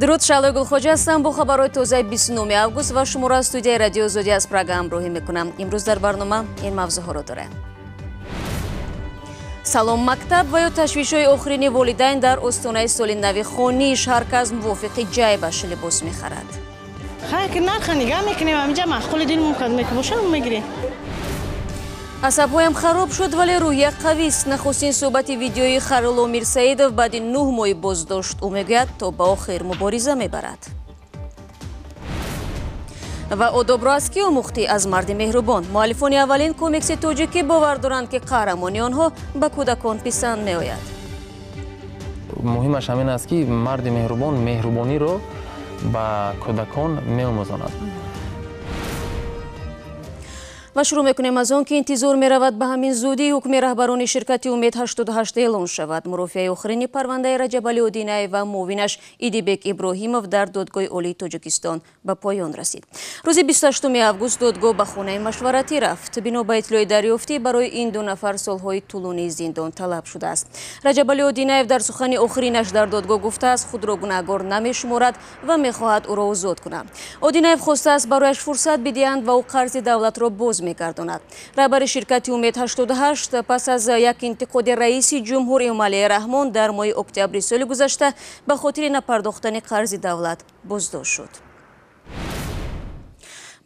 درود شالوی گلخوجه هستم با خبرهای تازه 29 август و شما را استودیوی رادیو زودی از پراگ همراهی میکنم. امروز در برنامه این موضوع ها را داره. سلام مکتب و یا تشویش‌های آخرین والدین در استانه سال نو خانیش هر کس موافق جای باشه لباس میخرد. خیر نرخ نگاه میکنیم همینجا معقول دین ممکن باشه میگیریم. عصبهایم خراب شد ولی روحیه قوی است. نخستین صحبت ویدیوی خرالو میرسیدov بعد 9 ماه بازداشت او میگوید تا به آخر مبارزه میبرد. و آداب را از کی آموختی؟ از مرد مهربان. مؤلفان اولین کمیکس تاجیکی باور دارند که قهرمانی آنها به کودکان پسند میآید. مهمش همین است که مرد مهربان مهربانی را به کودکان میآموزاند. و شروع میکنیم از آن که انتظار می رود به همین زودی حکم رهبران شرکت امید 88 اعلان شود. مرافعه آخرین پرونده رجب علی‌الدینی و معاونش ایدیبک ابراهیمov در دادگاه عالی تاجیکستان به پایان رسید. روز 28 август دادگاه به خانه مشورتی رفت. بنا به اطلاع دریافتی برای این دو نفر سالهای طولانی زندان طلب شده است. رجب علی‌الدینی در سخن آخرینش در دادگاه گفته است خود را گناهکار نمی‌شمارد و می‌خواهد او را آزاد کند. علی‌الدینی خواسته است برایش فرصت بدهند و او قرض دولت را باز می‌گرداند. رهبر شرکت امید 88 پس از یک انتقاد رئیس جمهور امام علی رحمان در ماه اکتبر سال گذشته به خاطر نپرداختن قرض دولت بازداشت شد.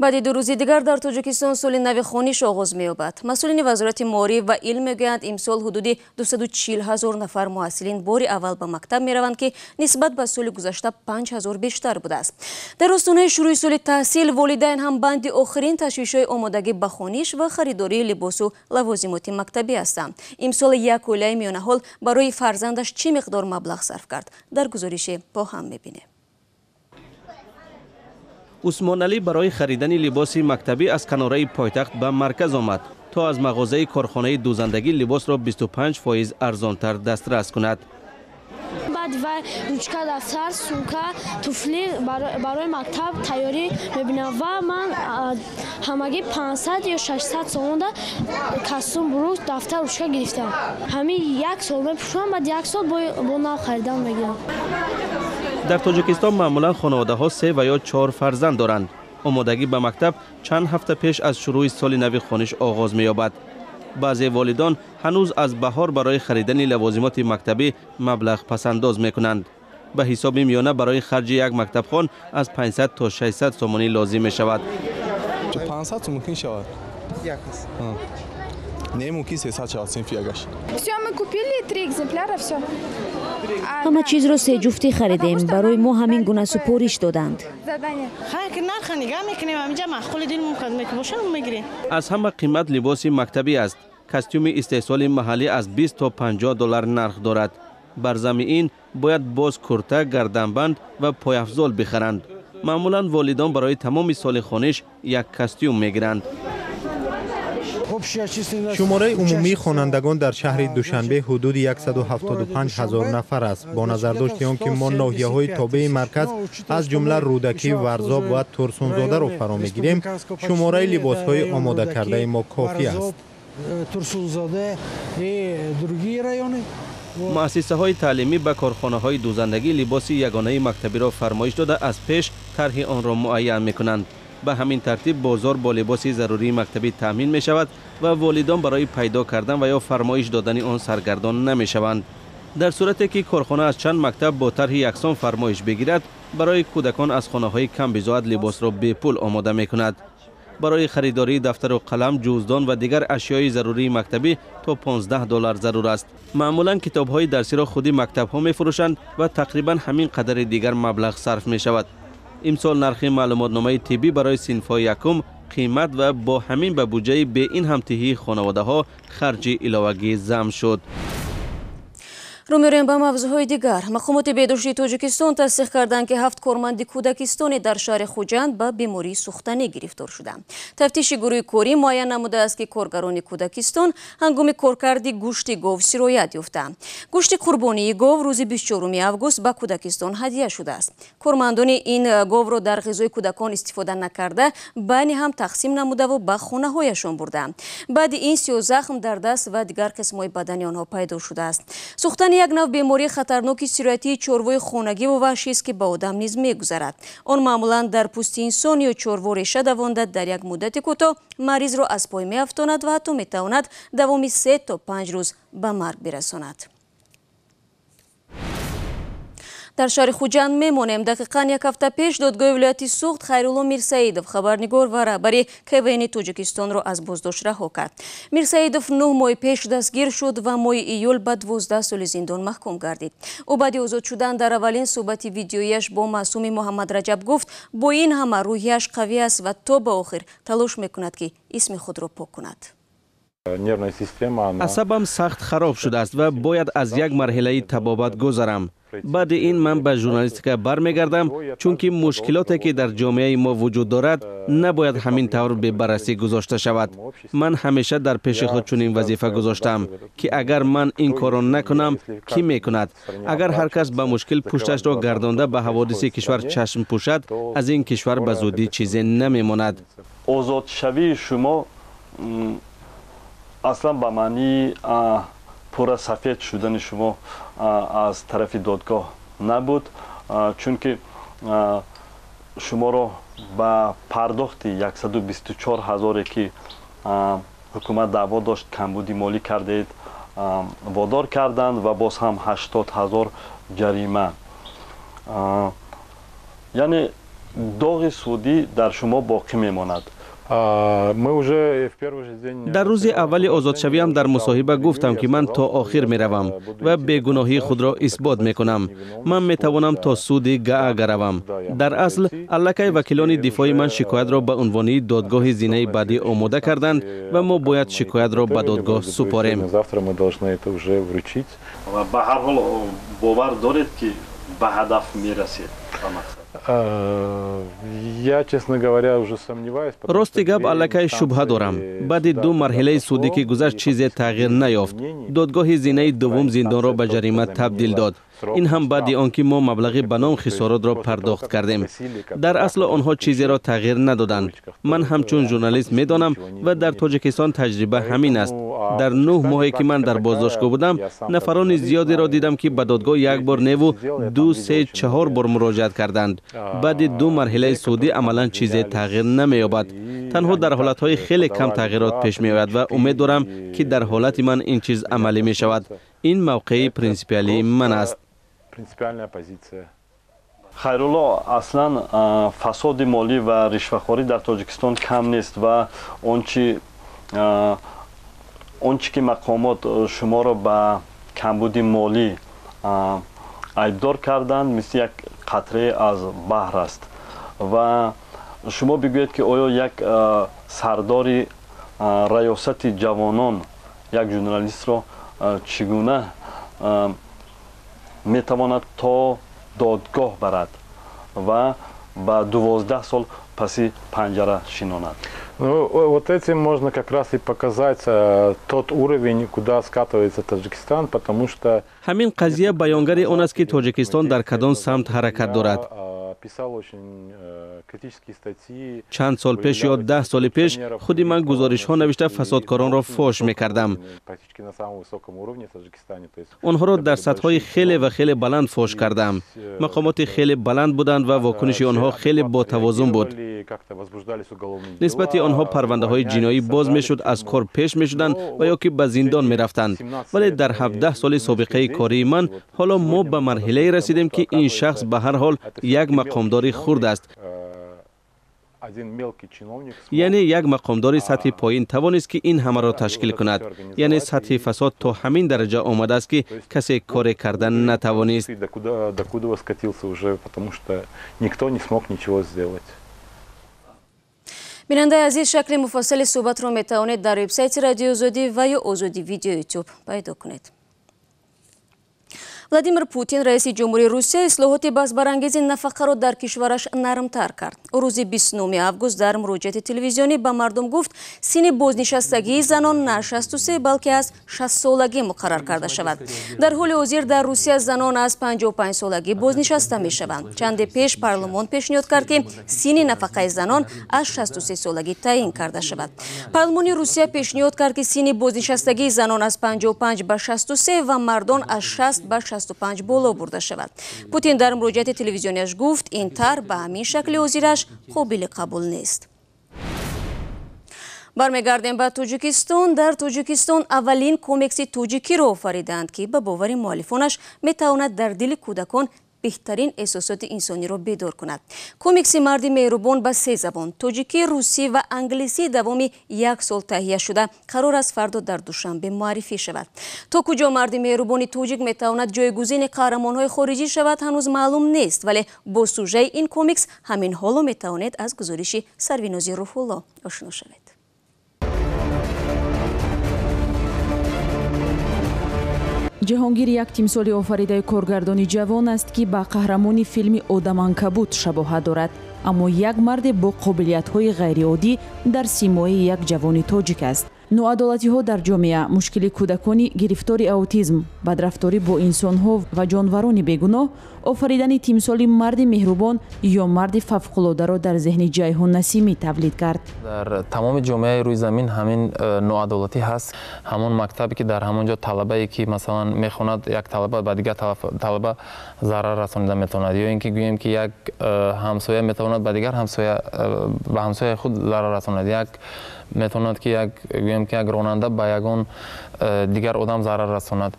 بعد 2 روز دیگر در تاجیکستان سال نو خانیش آغاز می‌یابد. مسئولین وزارت مالیه و علم میگویند امسال حدود 240,000 نفر محصلین بار اول به مکتب می‌روند که نسبت به سال گذشته 5,000 بیشتر بوده است. در آستانه شروع سال تحصیل والدین هم بند آخرین تشویش‌های آمادگی به خانیش و خریداری لباس و لوازمات مکتبی هستند. امسال یک اولیه میانه حال برای فرزندش چه مقدار مبلغ صرف کرد؟ در گزارش با هم می‌بینیم. عثمان علی برای خریدن لباس مکتبی از کناره پایتخت به مرکز آمد تا از مغازه کارخانه دوزندگی لباس را 25% ارزانتر دسترس کند. بعد و روچکا دفتر سومکا توفلی برای مکتب تیاری میبینم و من همگی 500 یا 600 سوم کاستوم بروک دفتر روچکا گرفتم. همین یک سال میپوشم بعد یک سال با نو خریدن میگیرم. در تاجیکستان معمولا خانواده ها 3 و یا 4 فرزند دارند. آمادگی به مکتب چند هفته پیش از شروع سال نو خانیش آغاز می‌یابد. بعضی والدان هنوز از بهار برای خریدن لوازمات مکتبی مبلغ پسنداز می‌کنند. به حساب میانه برای خرج یک مکتب خوان از 500 تا 600 سومانی لازم می‌شود. 500 ممکن شود. یک است. Не муки 300 симфиягаш. Все, мы купили 3 экземпляра, все. همه چیز رو 3 جفتی خریدیم. برای ما همین گونه سپارش دادند. خیر نرخ نگاه میکنیم همینجا معقول دین ممکن باشه میگیریم. از همه قیمت لباس مکتبی است. کاستوم استحصال محلی از 20 تا 50 دلار نرخ دارد. بر ضمن این باید باز کرته، گردنبند و پایافزال بخرند. معمولا والدان برای تمام سال خانش یک کاستوم میگیرند. شماره عمومی خوانندگان در شهر دوشنبه حدود 175,000 نفر است. با نظر داشته آنکه ما ناحیه‌های تابع مرکز از جمله رودکی، ورزاب و ترسونزاده را فرا می‌گیریم، شماره لباس‌های آماده کرده ما کافی است. مؤسسه های تعلیمی به کارخانه های دوزندگی لباس یگانه مکتبی را فرمایش داده از پیش طرح آن را معین می‌کنند. به همین ترتیب بازار با لباس ضروری مکتبی تامین می شود و والدان برای پیدا کردن و یا فرمایش دادن آن سرگردان نمی شوند. در صورتی که کارخانه از چند مکتب با طرح یکسان فرمایش بگیرد، برای کودکان از خانه های کم بضاعت لباس را به پول آماده می کند. برای خریداری دفتر و قلم، جزدان و دیگر اشیای ضروری مکتبی تا 15 دلار ضرور است. معمولا کتاب های درسی را خودی مکتب ها می فروشند و تقریبا همین قدر دیگر مبلغ صرف می شود. امسال نرخ معلوماتنامه طبی برای صنف یکم قیمت و با همین به بودجه به این همتهی خانواده ها خرج علاوگی ضم شد. رو می‌رویم به موضوعهای دیگر. مقامات بهداشتی تاجیکستان تصدیق کردند که 7 کارمند کودکستانی در شهر خوجند به بیماری سوختنی گرفتار شدند. تفتیش گروه کوری معین نموده است که کارگران کودکستان هنگام کارکردی گوشت گاو سرایت یافتند. گوشت قربانی گاو روز 24 август به کودکستان هدیه شده است. کارمندان این گاو را در غذای کودکان استفاده نکرده بین هم تقسیم نموده و به خانه‌هایشان بردند. بعد این 30 زخم در دست و دیگر قسم‌های بدنی آنها پیدا شده است. سوختن یک نوع بیماری خطرناک سیرایتی چروای خانگی و وحشی است که به آدم نیز میگذرد. آن معمولا در پوست انسان یا چروا ریشه دوانده در یک مدت کوتاه مریض را از پای میافتاند و حتی میتواند دوامی 3 تا 5 روز به مرگ برساند. در شهر خوجند میمانیم. دقیقاً یک هفته پیش دادگاه ولایتی سوخت خیرالله میرسعیدов خبرنگار و رهبری КВН تاجیکستان را از بازداشت رها کرد. میرسعیدов 9 ماه پیش دستگیر شد و ماه ایول به 12 سال زندان محکوم گردید. او بعد آزاد شدن در اولین صحبت ویدیویش با معصوم محمد رجب گفت با این همه روحیش قوی است و تا به آخر تلاش میکند که اسم خود را پاک کند. عصبم سخت خراب شده است و باید از یک مرحله تبابت گذرم. بعد این من به ژورنالیستیکا برمیگردم، چون که مشکلاتی که در جامعه ما وجود دارد نباید همین طور به بررسی گذاشته شود. من همیشه در پیش خود چنین وظیفه گذاشتم که اگر من این کارو نکنم کی میکند؟ اگر هر کس به مشکل پشتش را گردانده به حوادث کشور چشم پوشد، از این کشور به زودی چیزی نمیماند. آزاد شوی شما اصلا به معنی پورا سفید شدن شما از طرف دادگاه نبود، چون که شما را با پرداخت 124,000 که حکومت دعوا داشت کمبودی مالی کردید وادار کردند و باز هم 80,000 جریمه. یعنی داغ سودی در شما باقی میماند. در روز اول آزادشوی هم در مصاحبه گفتم که من تا آخر می روم و بیگناهی خود را اثبات می کنم. من می توانم تا سود گاه روم. در اصل الکی وکیلان دفاعی من شکایت را به عنوان دادگاه زینه بعدی آماده کردند و ما باید شکایت را به دادگاه سپاریم. و به هر حال باور دارید که به هدف می رسید؟ راستی گپ الکی شبهه دارم. بعد 2 مرحله سودی که گذشت چیزی تغییر نیافت. دادگاه زینه دوم زندان را به جریمه تبدیل داد. این هم بعد آنکه ما مبلغی به نام خسارات را پرداخت کردیم. در اصل آنها چیزی را تغییر ندادند. من همچون ژورنالیست میدانم و در تاجیکستان تجربه همین است. در 9 ماهی که من در بازداشتگاه بودم نفران زیادی را دیدم که به دادگاه یک بار نیو 2، 3، 4 بار مراجعت کردند. بعد 2 مرحله سودی عملا چیزی تغییر نمی‌یابد. تنها در حالت‌های خیلی کم تغییرات پیش می‌آید و امید دارم که در حالت من این چیز عملی می‌شود. این موقع پرینسیپالی من است. خیرالله اصلا فساد مالی و رشوه‌خواری در تاجیکستان کم نیست و آنچه که مقامات شما را به کمبود مالی ایبدار کردند مثل یک قطره از بحر است و شما بگویید که آیا یک سردار ریاست جوانان یک ژورنالیست را چگونه میتواند تا دادگاه برد و با 12 سال پسی پنجره شیناند؟ Вот этим можно как раз и показать тот уровень, куда скатывается Таджикистан, потому что همین قضیه بیانگر آن است که تاجیکستان در کدام سمت حرکت دارد. چند سال پیش یا 10 سال پیش خودی من گزارش ها نوشته فسادکاران را فاش میکردم. آنها را در سطح های خیلی و خیلی بلند فاش کردم. مقامات خیلی بلند بودند و واکنش آنها خیلی با توازن بود. نسبت آنها پرونده های جنایی باز میشد، از کار پیش میشدند و یا که به زندان میرفتند. ولی در 17 سال سابقه کاری من حالا ما به مرحله رسیدیم که این شخص به هر حال یک مقامداری خرد است. یعنی یک مقامداری سطح پایین توانست که این همه را تشکیل کند. یعنی سطح فساد تا همین درجه آمده است که کسی کار کردن نتوانست. بیننده عزیز، شکل مفصل صحبت را میتوانید در وبسایت رادیو آزادی و یا آزادی ویدیو یوتیوب پیدا کنید. владимир Путин раиси ҷумҳурии Русия ислоҳоти баҳсбарангези нафақаро дар кишвараш нармтар кард. Рӯзи 29 август дар муроҷиати телевизионӣ ба мардум гуфт, синни бознишастагии занон на 63, балки аз 60-солагӣ муқаррар карда шавад. Дар ҳоли ҳозир дар Русия занон аз 55-солагӣ бознишаста мешаванд. Чанде пеш парлумон пешниҳод кард, ки синни нафақаи занон аз 63-солагӣ таъин карда шавад. Парлумони Русия пешниҳод кард, ки синни бознишастагии занон аз 55 ба 63 ва мардон аз 60 ба 65 боло бурда шавад. Путин дар муроҷиати телевизионияш гуфт, ин тар ба ҳамин шакли ҳозираш қобили қабул нест. бармегардем ба Тоҷикистон. Дар Тоҷикистон аввалин комикси тоҷикиро офариданд, ки ба бовари муаллифонаш метавонад дар дили кӯдакон беҳтарин эҳсосоти инсониро бедор кунад. Комикси марди меҳрубон ба 3 забон тоҷикӣ, русӣ ва англисӣ давоми 1 сол таҳия шуда қарор аст фардо дар душанбе муаррифӣ шавад. То куҷо марди меҳрубони тоҷик метавонад ҷойгузини қаҳрамонҳои хориҷӣ шавад, ҳанӯз маълум нест, вале бо сужаи ин комикс ҳамин ҳоло метавонед аз гузориши Сарвинози Рӯҳулло ошно шавед. ҷаҳонгир як тимсоли офаридаи коргардони ҷавон аст, ки ба қаҳрамони филми «Одаманкабут» шабоҳат дорад, аммо як марде бо қобилиятҳои ғайриоддӣ дар симои як ҷавони тоҷик аст. ноадолатиҳо дар ҷомеа, мушкили кӯдакони гирифтори аутизм, бадрафторӣ бо инсонҳо ва ҷонварони бегуноҳ, офаридани тимсоли марди меҳрубон ё марди фавқулодаро дар зеҳни Ҷайҳун Насимӣ тавлид кард. дар тамоми ҷомеаи рӯи замин ҳамин ноадолатӣ ҳаст. ҳамон мактабе ки дар ҳамон ҷо талабае ки масалан мехонад як талаба ба дигар талаба зарар расонида метавонад, ё ин ки гӯем ки як ҳамсоя метавонад ба дигар ҳамсоя ба ҳамсояи худ зарар расонад, як метавонад ки гӯем ки як ронанда ба ягон дигар одам зарар расонад.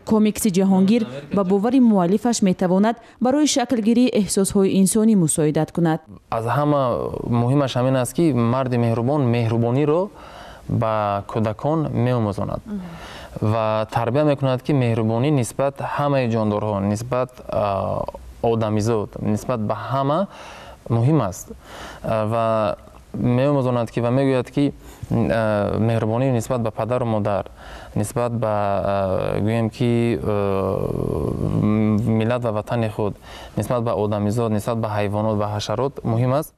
комикси ҷаҳонгир ба бовари муаллифаш метавонад барои шаклгирии эҳсосҳои инсонӣ мусоидат кунад. аз ҳама муҳимаш ҳамин аст, ки марди меҳрубон меҳрубониро ба кӯдакон меомӯзонад ва тарбия мекунад, ки меҳрубонӣ нисбат ҳамаи ҷондорҳо, нисбат одамизод, нисбат ба ҳама муҳим аст ва меомӯзонад ки ва мегӯяд ки меҳрубонӣ нисбат ба падару модар, нисбат ба гӯем ки миллат ва ватани худ, нисбат ба одамизод, нисбат ба ҳайвонот ва ҳашарот муҳим аст.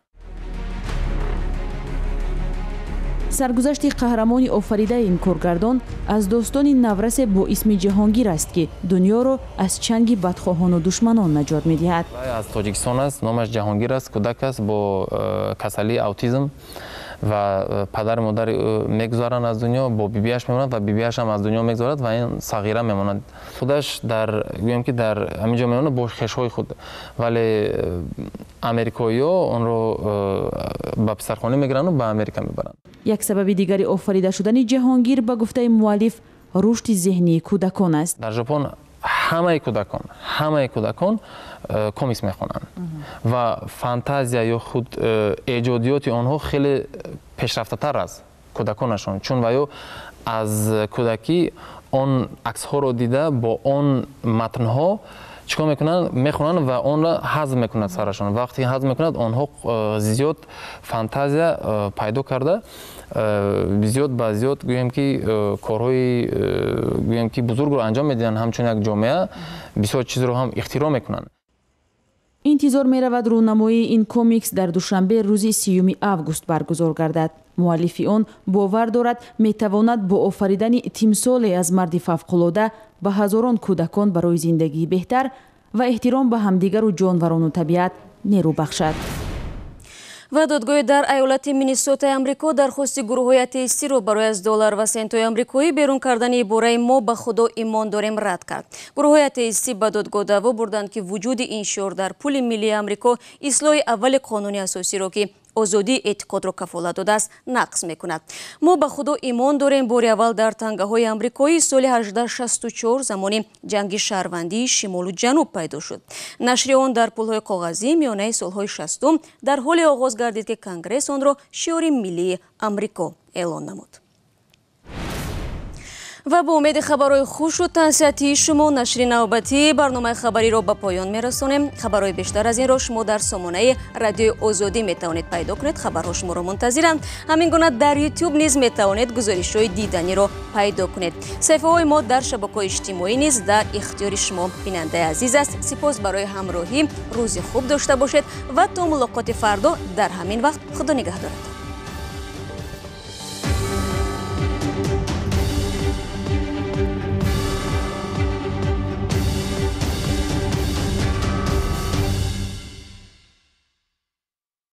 саргузашти қаҳрамони офаридаи ин коргардон аз достони наврасе бо исми Ҷаҳонгир аст, ки дунёро аз чанги бадхоҳону душманон наҷот медиҳад. аз Тоҷикистон аст, номаш Ҷаҳонгир аст, кӯдак аст бо касалии аутизм ва падари модари мегузаранд аз дунё, бо бибияш мемонад ва бибияш ҳам аз дунё мегузарад ва ин сағира мемонад. худаш дар гӯем ки дар ҳамин ҷо мемонад бо хешҳои худ, вале америкоиҳо онро ба писархонӣ мегиранд ва ба Америка мебаранд. як сабаби дигари офарида шудани Ҷаҳонгир ба гуфтаи муаллиф рушди зеҳнии кӯдакон аст. дар ҷопон ҳамаи кӯдакон комикс мехонанд ва фантазия ё худ эҷодиёти онҳо хеле пешрафтатар аст кӯдаконашон, чун ва ё аз кӯдакӣ он аксҳоро дида бо он матнҳо чикор мекунанд, мехонанд ва онро ҳазм мекунад сарашон. вақте ҳазм мекунад, онҳо зиёд фантазия пайдо карда зиёд ба зиёд гӯем ки корҳои гӯем ки бузургро анҷом медиҳанд, ҳамчун як ҷомеа бисёр чизро ҳам ихтироъ мекунанд. интизор меравад рӯнамоии ин комикс дар душанбе рӯзи 30 август баргузор гардад. муаллифи он бовар дорад метавонад бо офаридани тимсоле аз марди фавқулода ба ҳазорон кӯдакон барои зиндагии беҳтар ва эҳтиром ба ҳамдигару ҷонварону табиат нерӯ бахшад. ва додгоҳи дар айолати Миннесотаи Амрико дархости гурӯҳҳои атеистиро барои аз доллар ва сентҳои амрикоӣ берун кардани ибораи «мо ба худо имон дорем» рад кард. гурӯҳҳои атеистӣ ба додгоҳ даъво бурданд, ки вуҷуди ин шиор дар пули миллии Амрико ислоҳи аввали қонуни асосиро, ки озодии эътиқодро кафолат додааст, нақс мекунад. «Мо ба худо имон дорем» бори аввал дар тангаҳои амрикоӣ соли 1864 замони ҷанги шаҳрвандии шимолу ҷануб пайдо шуд. нашри он дар пулҳои коғазӣ миёнаи солҳои 60 дар ҳоле оғоз гардид, ки Конгресс онро шиори миллии Амрико эълон намуд. و با امید خبرهای خوش و تنصیحاتی شما نشر نوبتی برنامه خبری را به پایان میرسانیم. خبرهای بیشتر از این را شما در سامانه رادیو آزادی میتوانید پیدا کنید. خبرها شما را منتظرند. همین گونه در یوتیوب نیز میتوانید گزارش‌های دیدنی را پیدا کنید. صفحه‌های ما در شبکه‌های اجتماعی نیز در اختیار شما بیننده عزیز است. سپاس برای همراهی. روز خوب داشته باشید و تا ملاقات فردا در همین وقت خدا نگهدارد.